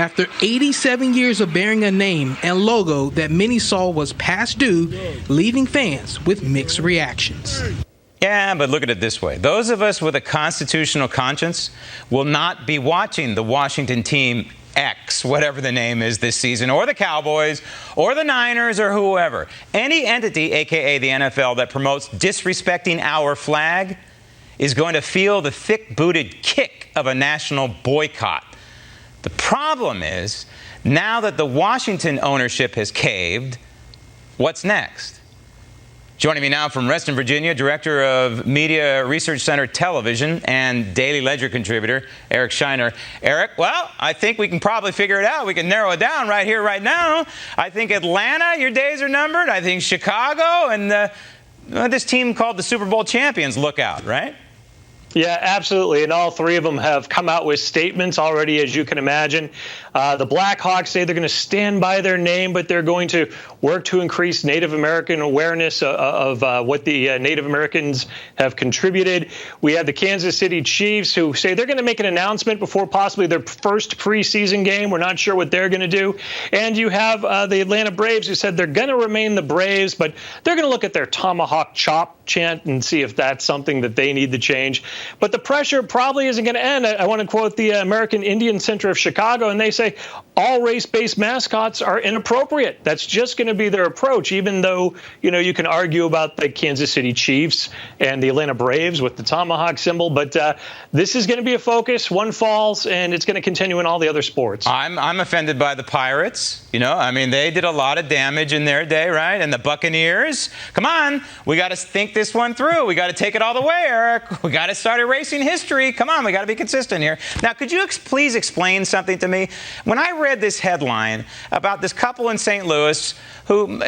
after 87 years of bearing a name and logo that many saw was past due, leaving fans with mixed reactions. Yeah, but look at it this way. Those of us with a constitutional conscience will not be watching the Washington team X, whatever the name is this season, or the Cowboys, or the Niners, or whoever. Any entity, a.k.a. the NFL, that promotes disrespecting our flag is going to feel the thick-booted kick of a national boycott. The problem is, now that the Washington ownership has caved, what's next? Joining me now from Reston, Virginia, Director of Media Research Center Television and Daily Ledger contributor, Eric Scheiner. Eric, well, I think we can probably figure it out. We can narrow it down right here, right now. I think Atlanta, your days are numbered. I think Chicago and this team called the Super Bowl champions, look out, right? Yeah, absolutely. And all three of them have come out with statements already, as you can imagine. The Blackhawks say they're going to stand by their name, but they're going to work to increase Native American awareness of what the Native Americans have contributed. We have the Kansas City Chiefs who say they're going to make an announcement before possibly their first preseason game. We're not sure what they're going to do. And you have the Atlanta Braves who said they're going to remain the Braves, but they're going to look at their tomahawk chop chant and see if that's something that they need to change. But the pressure probably isn't going to end. I want to quote the American Indian Center of Chicago, and they say all race-based mascots are inappropriate. That's just going to be their approach, even though, you can argue about the Kansas City Chiefs and the Atlanta Braves with the tomahawk symbol. But this is going to be a focus. One falls, and it's going to continue in all the other sports. I'm offended by the Pirates. They did a lot of damage in their day, right? And the Buccaneers. Come on. We got to think this one through. We got to take it all the way, Eric. We got to start erasing history. Come on, we got to be consistent here. Now, could you please explain something to me? When I read this headline about this couple in St. Louis who,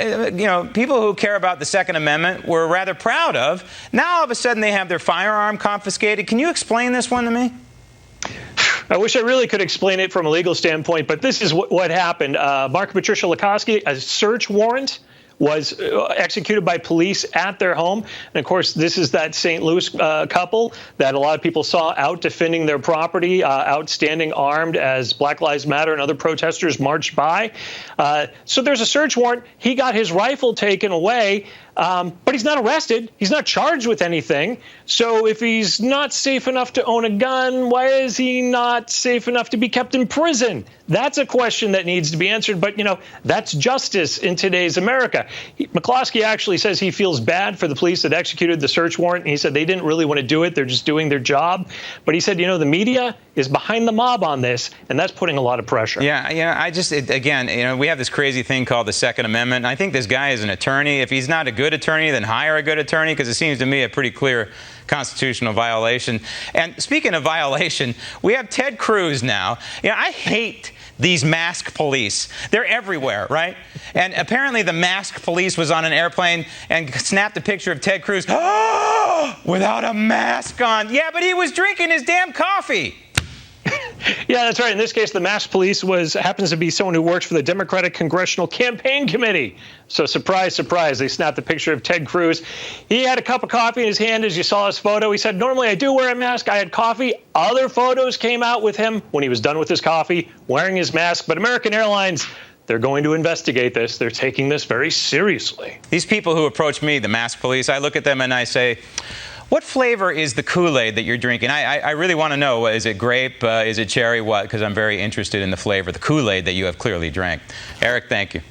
people who care about the Second Amendment were rather proud of, now all of a sudden they have their firearm confiscated. Can you explain this one to me? I wish I really could explain it from a legal standpoint, but this is what happened. Mark and Patricia McClosky, a search warrant was executed by police at their home. And, of course, this is that St. Louis couple that a lot of people saw out defending their property, out standing armed as Black Lives Matter and other protesters marched by. So there's a search warrant. He got his rifle taken away. But he's not arrested. He's not charged with anything. So if he's not safe enough to own a gun, why is he not safe enough to be kept in prison? That's a question that needs to be answered. But, that's justice in today's America. McClosky actually says he feels bad for the police that executed the search warrant. And he said they didn't really want to do it. They're just doing their job. But he said, the media is behind the mob on this, and that's putting a lot of pressure. Yeah, again, we have this crazy thing called the Second Amendment. And I think this guy is an attorney. If he's not a good attorney, then hire a good attorney, because it seems to me a pretty clear constitutional violation. And speaking of violation, we have Ted Cruz now. I hate these mask police. They're everywhere, right? And apparently the mask police was on an airplane and snapped a picture of Ted Cruz without a mask on. Yeah, but he was drinking his damn coffee. Yeah, that's right. In this case, the masked police happens to be someone who works for the Democratic Congressional Campaign Committee. So surprise, surprise, they snapped a picture of Ted Cruz. He had a cup of coffee in his hand as you saw his photo. He said, normally I do wear a mask. I had coffee. Other photos came out with him when he was done with his coffee, wearing his mask. But American Airlines, they're going to investigate this. They're taking this very seriously. These people who approach me, the mask police, I look at them and I say, what flavor is the Kool-Aid that you're drinking? I really want to know. Is it grape? Is it cherry? What? Because I'm very interested in the flavor, the Kool-Aid that you have clearly drank. Eric, thank you.